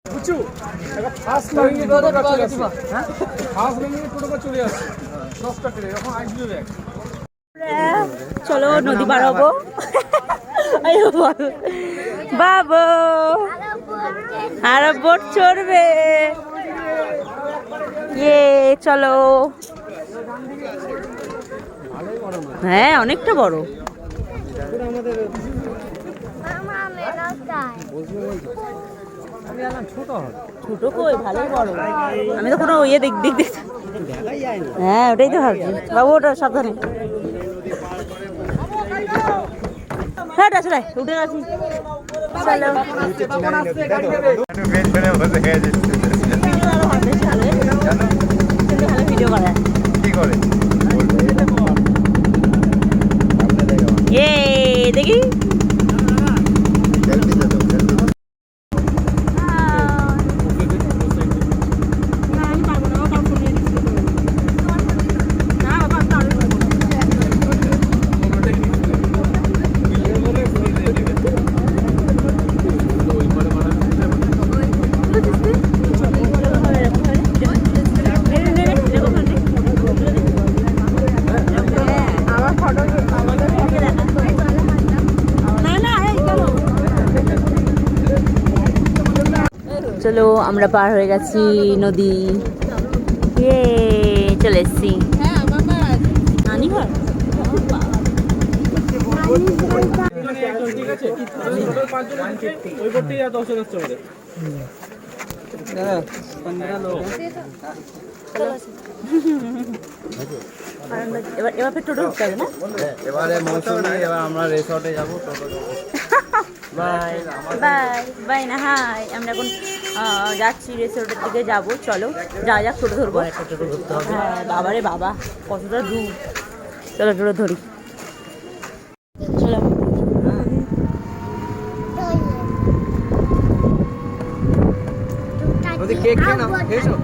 বুঝছো first line টোটোটা চলে আসছে 10টা ট্রেন এখন আসবে ব্যাগ। চলো নদী পার হবো। বাবু আর বোট চড়বে। ইয়ে চলো। হ্যাঁ অনেকটা বড়। ছোট কই ভালোই বড়। আমি তো কোনো ইয়ে দেখ হ্যাঁ ওটাই তো ভাবছি বাবু ওটা সাবধানে। হ্যাঁ আসলে উঠে গেছি। চলো ভিডিও করা কি করে দেখি চলো আমরা পার হয়ে গেছি নদী। চলে এসছি নানি ঘর। এবার টোটো উঠতে হবে না? এবারে মৌসুমি, এবার আমরা রিসর্টে যাবো। বাই বাই বাই না হাই আমরা এখন যাচ্ছি রিসোর্টের দিকে যাবো। চলো যা যাক টোটো ধরবো। টোটো ধরতে হবে। হ্যাঁ বাবা রে বাবা কতটা দূর। চলো টোটো ধরি। চলো কেক খেয়ে নাও, খেয়েছো?